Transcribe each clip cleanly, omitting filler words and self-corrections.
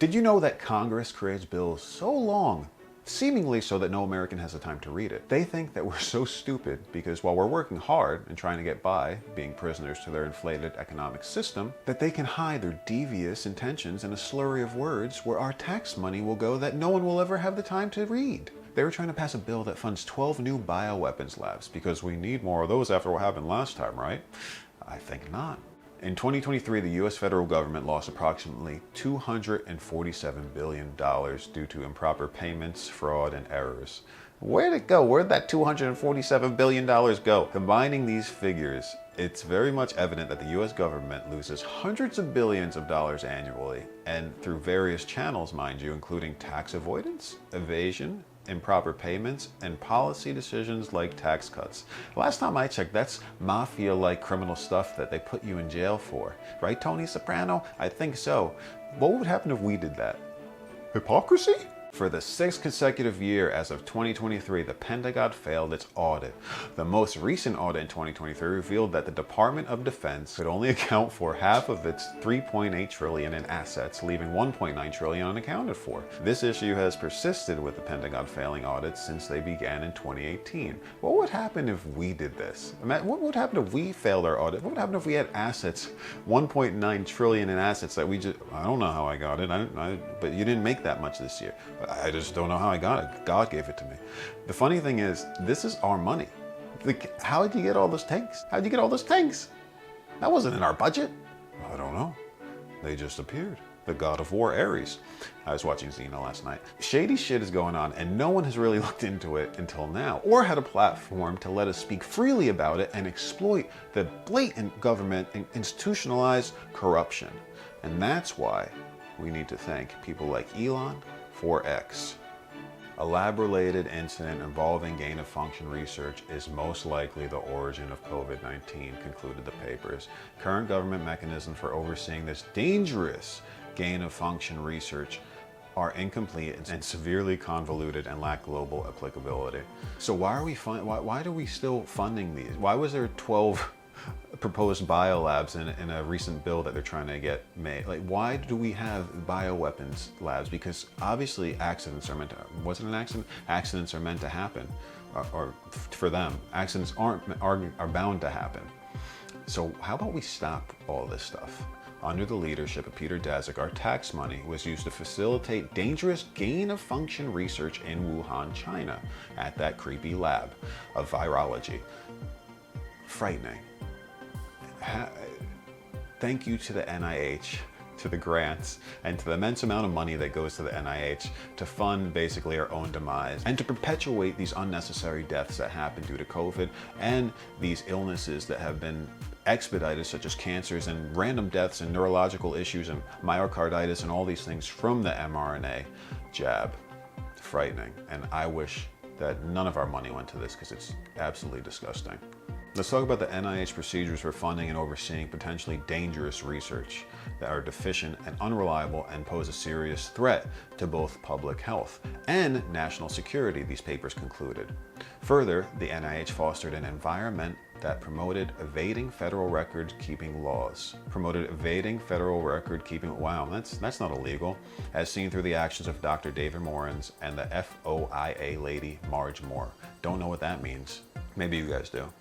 Did you know that Congress creates bills so long, seemingly so that no American has the time to read it? They think that we're so stupid because while we're working hard and trying to get by, being prisoners to their inflated economic system, that they can hide their devious intentions in a slurry of words where our tax money will go that no one will ever have the time to read. They were trying to pass a bill that funds 12 new bioweapons labs because we need more of those after what happened last time, right? I think not. In 2023, the US federal government lost approximately $247 billion due to improper payments, fraud, and errors. Where'd it go? Where'd that $247 billion go? Combining these figures, it's very much evident that the US government loses hundreds of billions of dollars annually, and through various channels, mind you, including tax avoidance, evasion, improper payments, and policy decisions like tax cuts. Last time I checked, that's mafia-like criminal stuff that they put you in jail for. Right, Tony Soprano? I think so. What would happen if we did that? Hypocrisy? For the 6th consecutive year as of 2023, the Pentagon failed its audit. The most recent audit in 2023 revealed that the Department of Defense could only account for half of its $3.8 trillion in assets, leaving $1.9 trillion unaccounted for. This issue has persisted with the Pentagon failing audits since they began in 2018. What would happen if we did this? What would happen if we failed our audit? What would happen if we had assets, $1.9 trillion in assets that we just, I don't know how I got it, but you didn't make that much this year. I just don't know how I got it. God gave it to me. The funny thing is, this is our money. How did you get all those tanks? How did you get all those tanks? That wasn't in our budget. I don't know. They just appeared. The god of war, Ares. I was watching Xena last night. Shady shit is going on and no one has really looked into it until now, or had a platform to let us speak freely about it and exploit the blatant government and institutionalized corruption. And that's why we need to thank people like Elon, 4X. A lab-related incident involving gain-of-function research is most likely the origin of COVID-19, concluded the papers. Current government mechanisms for overseeing this dangerous gain-of-function research are incomplete and severely convoluted and lack global applicability. So why are we still funding these? Why was there 12 proposed biolabs in a recent bill that they're trying to get made? Like, why do we have bioweapons labs? Because obviously accidents are meant to, was it an accident? Accidents are meant to happen, or for them. Accidents are bound to happen. So how about we stop all this stuff? Under the leadership of Peter Daszak, our tax money was used to facilitate dangerous gain-of-function research in Wuhan, China, at that creepy lab of virology. Frightening. Thank you to the NIH, to the grants, and to the immense amount of money that goes to the NIH to fund basically our own demise and to perpetuate these unnecessary deaths that happen due to COVID and these illnesses that have been expedited, such as cancers and random deaths and neurological issues and myocarditis and all these things from the mRNA jab. Frightening. And I wish that none of our money went to this because it's absolutely disgusting. Let's talk about the NIH procedures for funding and overseeing potentially dangerous research that are deficient and unreliable and pose a serious threat to both public health and national security, these papers concluded. Further, the NIH fostered an environment that promoted evading federal record-keeping laws. Promoted evading federal record-keeping, wow, that's not illegal, as seen through the actions of Dr. David Morans and the FOIA lady, Marge Moore. Don't know what that means. Maybe you guys do.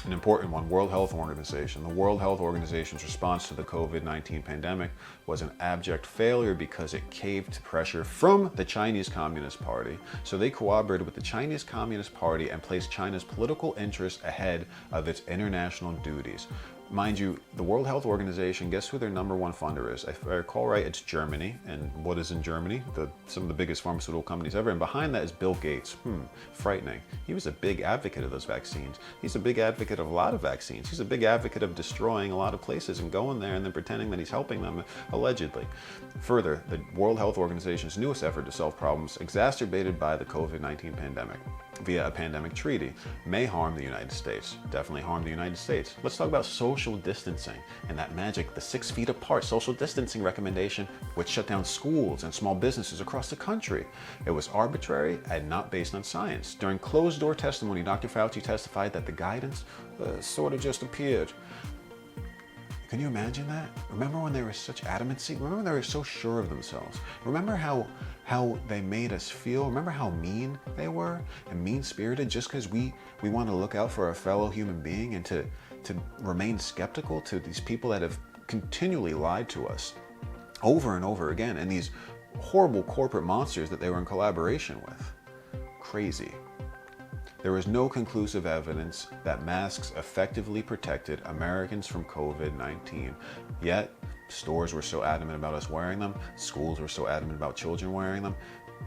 An important one, World Health Organization. The World Health Organization's response to the COVID-19 pandemic was an abject failure because it caved to pressure from the Chinese Communist Party. So they cooperated with the Chinese Communist Party and placed China's political interests ahead of its international duties. Mind you, the World Health Organization, guess who their #1 funder is? If I recall right, it's Germany. And what is in Germany? Some of the biggest pharmaceutical companies ever. And behind that is Bill Gates. Frightening. He was a big advocate of those vaccines. He's a big advocate of a lot of vaccines. He's a big advocate of destroying a lot of places and going there and then pretending that he's helping them, allegedly. Further, the World Health Organization's newest effort to solve problems exacerbated by the COVID-19 pandemic via a pandemic treaty may harm the United States. Definitely harm the United States. Let's talk about social distancing and that magic, the 6 feet apart social distancing recommendation, which shut down schools and small businesses across the country. It was arbitrary and not based on science. During closed-door testimony, Dr. Fauci testified that the guidance sort of just appeared. Can you imagine that? Remember when they were such adamancy? Remember when they were so sure of themselves? Remember how they made us feel? Remember how mean they were and mean-spirited just because we want to look out for a fellow human being and to remain skeptical to these people that have continually lied to us over and over again, and these horrible corporate monsters that they were in collaboration with. Crazy. There was no conclusive evidence that masks effectively protected Americans from COVID-19. Yet, stores were so adamant about us wearing them, schools were so adamant about children wearing them.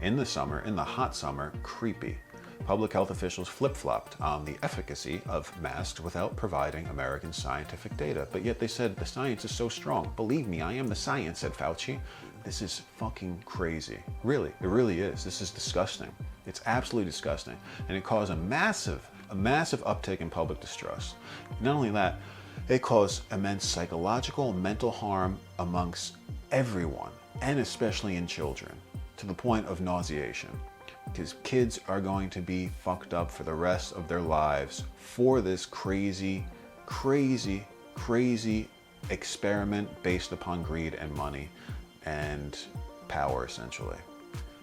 In the summer, in the hot summer, creepy. Public health officials flip-flopped on the efficacy of masks without providing American scientific data. But yet they said the science is so strong. Believe me, I am the science, said Fauci. This is fucking crazy. Really, it really is. This is disgusting. It's absolutely disgusting. And it caused a massive uptick in public distrust. Not only that, it caused immense psychological and mental harm amongst everyone, and especially in children, to the point of nauseation. Because kids are going to be fucked up for the rest of their lives for this crazy experiment based upon greed and money and power, essentially.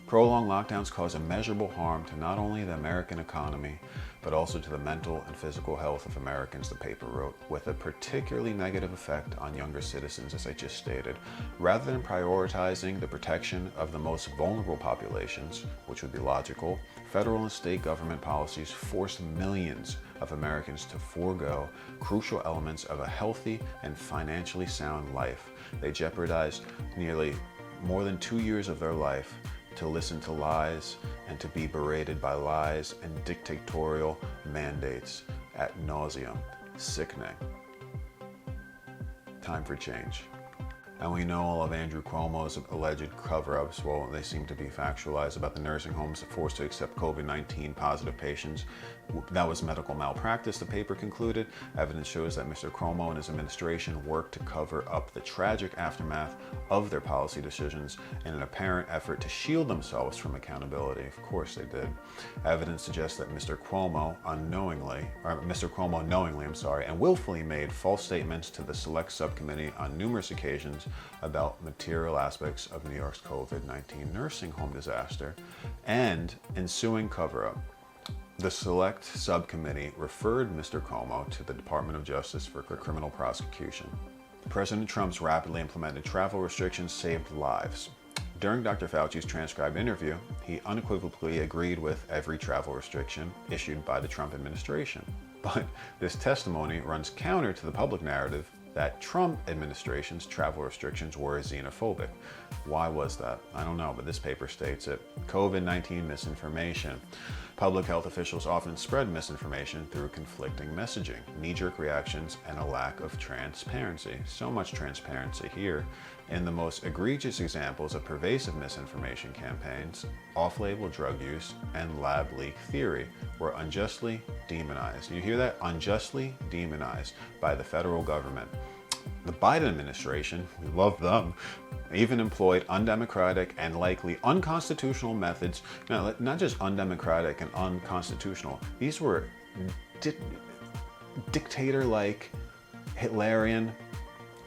Prolonged lockdowns cause immeasurable harm to not only the American economy, but also to the mental and physical health of Americans, the paper wrote, with a particularly negative effect on younger citizens, as I just stated. Rather than prioritizing the protection of the most vulnerable populations, which would be logical, federal and state government policies forced millions of Americans to forego crucial elements of a healthy and financially sound life. They jeopardized nearly more than 2 years of their life to listen to lies and to be berated by lies and dictatorial mandates ad nauseum. Sickening. Time for change. And we know all of Andrew Cuomo's alleged cover-ups. Well, they seem to be factualized about the nursing homes forced to accept COVID-19 positive patients. That was medical malpractice, the paper concluded. Evidence shows that Mr. Cuomo and his administration worked to cover up the tragic aftermath of their policy decisions in an apparent effort to shield themselves from accountability. Of course they did. Evidence suggests that Mr. Cuomo knowingly and willfully made false statements to the select subcommittee on numerous occasions about material aspects of New York's COVID-19 nursing home disaster and ensuing cover-up. The select subcommittee referred Mr. Cuomo to the Department of Justice for criminal prosecution. President Trump's rapidly implemented travel restrictions saved lives. During Dr. Fauci's transcribed interview, he unequivocally agreed with every travel restriction issued by the Trump administration. But this testimony runs counter to the public narrative that Trump administration's travel restrictions were xenophobic. Why was that? I don't know, but this paper states it. COVID-19 misinformation. Public health officials often spread misinformation through conflicting messaging, knee-jerk reactions, and a lack of transparency. So much transparency here. In the most egregious examples of pervasive misinformation campaigns, off-label drug use and lab leak theory were unjustly demonized. You hear that? Unjustly demonized by the federal government. The Biden administration, we love them, even employed undemocratic and likely unconstitutional methods. Now, not just undemocratic and unconstitutional, these were dictator-like, Hitlerian,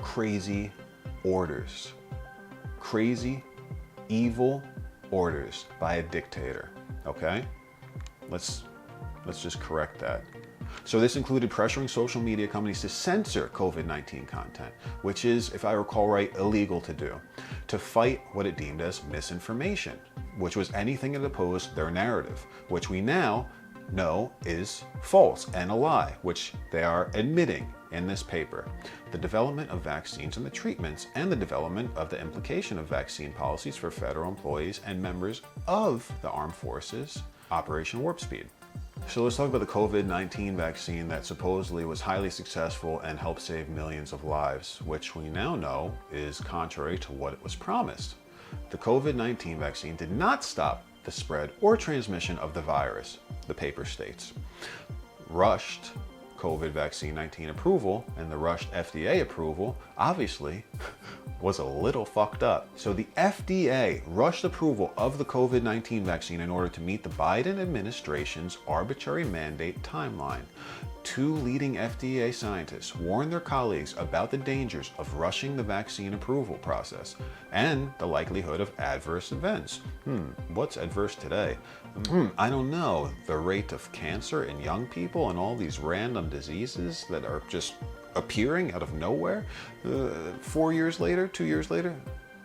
crazy orders. Crazy, evil orders by a dictator, okay? Let's just correct that. So this included pressuring social media companies to censor COVID-19 content, which is, if I recall right, illegal to do, to fight what it deemed as misinformation, which was anything that opposed their narrative, which we now know is false and a lie, which they are admitting in this paper. The development of vaccines and the treatments, and the development of the implication of vaccine policies for federal employees and members of the armed forces, Operation Warp Speed. So let's talk about the COVID-19 vaccine that supposedly was highly successful and helped save millions of lives, which we now know is contrary to what it was promised. The COVID-19 vaccine did not stop the spread or transmission of the virus, the paper states. Rushed COVID vaccine 19 approval and the rushed FDA approval obviously was a little fucked up. So the FDA rushed approval of the COVID-19 vaccine in order to meet the Biden administration's arbitrary mandate timeline. Two leading FDA scientists warned their colleagues about the dangers of rushing the vaccine approval process and the likelihood of adverse events. What's adverse today? I don't know. The rate of cancer in young people and all these random diseases that are just appearing out of nowhere 4 years later, 2 years later.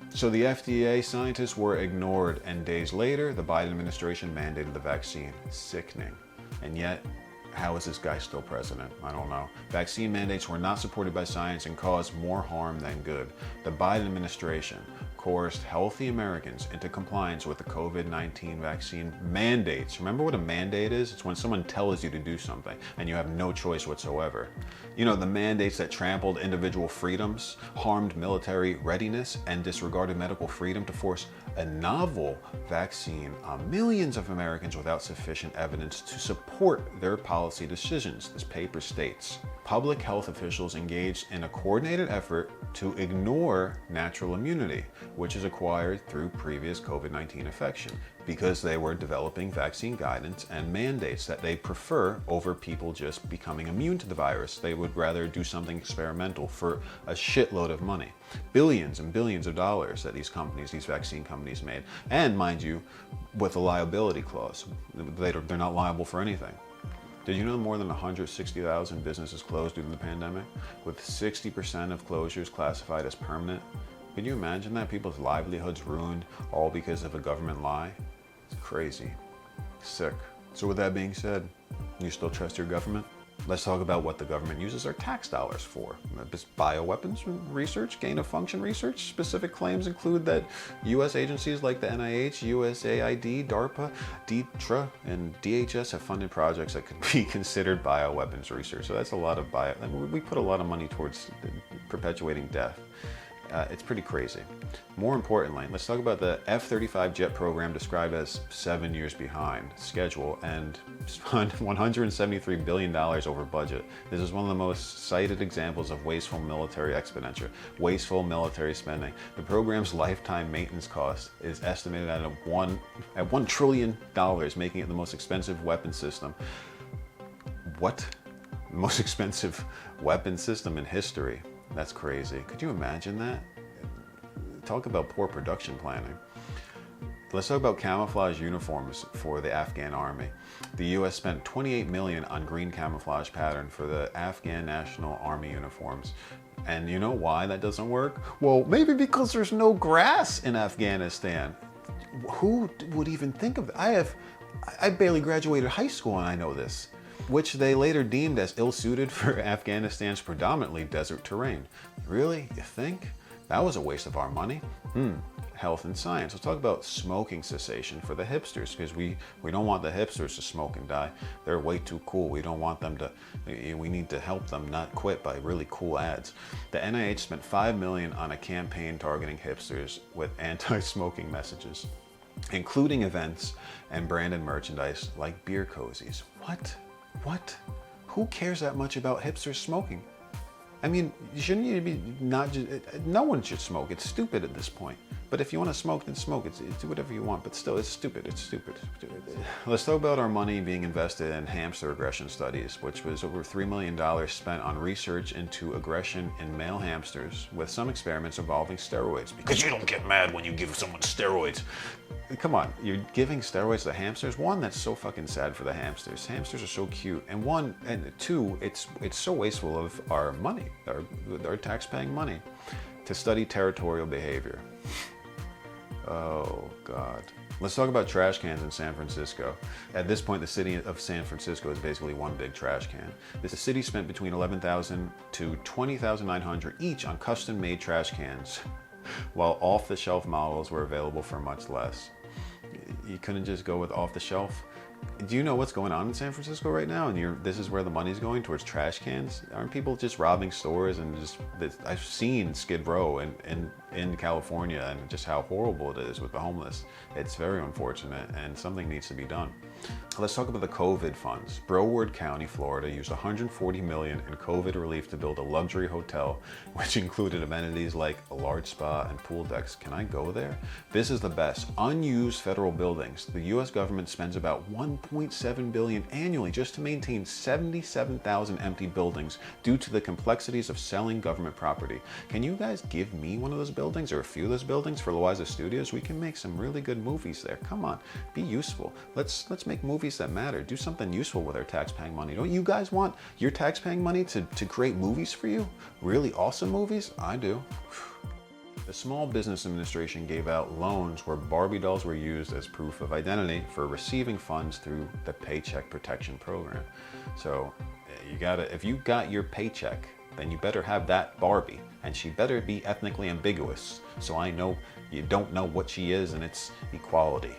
So the FDA scientists were ignored, and days later, the Biden administration mandated the vaccine. Sickening. And yet, how is this guy still president? I don't know. Vaccine mandates were not supported by science and caused more harm than good. The Biden administration coerced healthy Americans into compliance with the COVID-19 vaccine mandates. Remember what a mandate is? It's when someone tells you to do something and you have no choice whatsoever. You know, the mandates that trampled individual freedoms, harmed military readiness, and disregarded medical freedom to force a novel vaccine on millions of Americans without sufficient evidence to support their policy decisions. This paper states, public health officials engaged in a coordinated effort to ignore natural immunity, which is acquired through previous COVID-19 infection, because they were developing vaccine guidance and mandates that they prefer over people just becoming immune to the virus. They would rather do something experimental for a shitload of money. Billions and billions of dollars that these companies, these vaccine companies made. And mind you, with a liability clause. They're not liable for anything. Did you know more than 160,000 businesses closed due to the pandemic, with 60% of closures classified as permanent? Can you imagine that? People's livelihoods ruined all because of a government lie? It's crazy. Sick. So with that being said, you still trust your government? Let's talk about what the government uses our tax dollars for. Bioweapons research, gain-of-function research. Specific claims include that U.S. agencies like the NIH, USAID, DARPA, DTRA, and DHS have funded projects that could be considered bioweapons research. So that's a lot of we put a lot of money towards perpetuating death. It's pretty crazy. More importantly, let's talk about the F-35 jet program, described as 7 years behind schedule and $173 billion over budget. This is one of the most cited examples of wasteful military expenditure, wasteful military spending. The program's lifetime maintenance cost is estimated at $1 trillion, making it the most expensive weapon system. What? Most expensive weapon system in history. That's crazy. Could you imagine that? Talk about poor production planning. Let's talk about camouflage uniforms for the Afghan army. The U.S. spent $28 million on green camouflage pattern for the Afghan National Army uniforms. And you know why that doesn't work? Well, maybe because there's no grass in Afghanistan. Who would even think of that? I barely graduated high school and I know this, which they later deemed as ill-suited for Afghanistan's predominantly desert terrain. Really? You think? That was a waste of our money? Health and science. Let's talk about smoking cessation for the hipsters, because we don't want the hipsters to smoke and die. They're way too cool. We don't want them to, we need to help them not quit by really cool ads. The NIH spent $5 million on a campaign targeting hipsters with anti-smoking messages, including events and branded merchandise like beer cozies. What? Who cares that much about hipsters smoking? I mean, shouldn't you be not just, no one should smoke. It's stupid at this point. But if you want to smoke, then smoke. It's do whatever you want, but still, it's stupid. It's stupid. Let's talk about our money being invested in hamster aggression studies, which was over $3 million spent on research into aggression in male hamsters, with some experiments involving steroids. Because you don't get mad when you give someone steroids. Come on, you're giving steroids to hamsters? One, that's so fucking sad for the hamsters. Hamsters are so cute. And two, it's so wasteful of our money, our tax-paying money, to study territorial behavior. Oh, God. Let's talk about trash cans in San Francisco. At this point, the city of San Francisco is basically one big trash can. The city spent between $11,000 to $20,900 each on custom-made trash cans, while off-the-shelf models were available for much less. You couldn't just go with off-the-shelf. do you know what's going on in San Francisco right now? And this is where the money's going, towards trash cans. Aren't people just robbing stores? And I've seen Skid Row in California, and just how horrible it is with the homeless. It's very unfortunate, and something needs to be done. Let's talk about the COVID funds. Broward County, Florida used $140 million in COVID relief to build a luxury hotel, which included amenities like a large spa and pool decks. Can I go there? This is the best. Unused federal buildings. The US government spends about $1.7 billion annually just to maintain 77,000 empty buildings due to the complexities of selling government property. Can you guys give me one of those buildings, or a few of those buildings, for Loayza Studios? We can make some really good movies there. Come on, be useful. Let's make movies that matter. Do something useful with our tax-paying money. Don't you guys want your tax-paying money to create movies for you? Really awesome movies? I do. The Small Business Administration gave out loans where Barbie dolls were used as proof of identity for receiving funds through the Paycheck Protection Program. So if you got your paycheck, then you better have that Barbie, and she better be ethnically ambiguous, so I know you don't know what she is, and it's equality.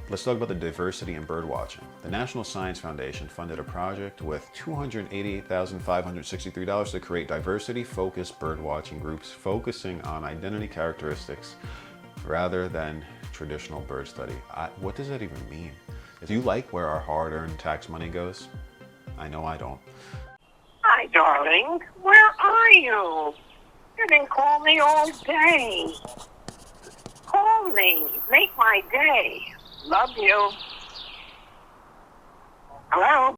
Let's talk about the diversity in birdwatching. The National Science Foundation funded a project with $288,563 to create diversity-focused birdwatching groups focusing on identity characteristics rather than traditional bird study. What does that even mean? Do you like where our hard-earned tax money goes? I know I don't. Hi, darling. Where are you? You didn't call me all day. Call me. Make my day. Love you. Hello?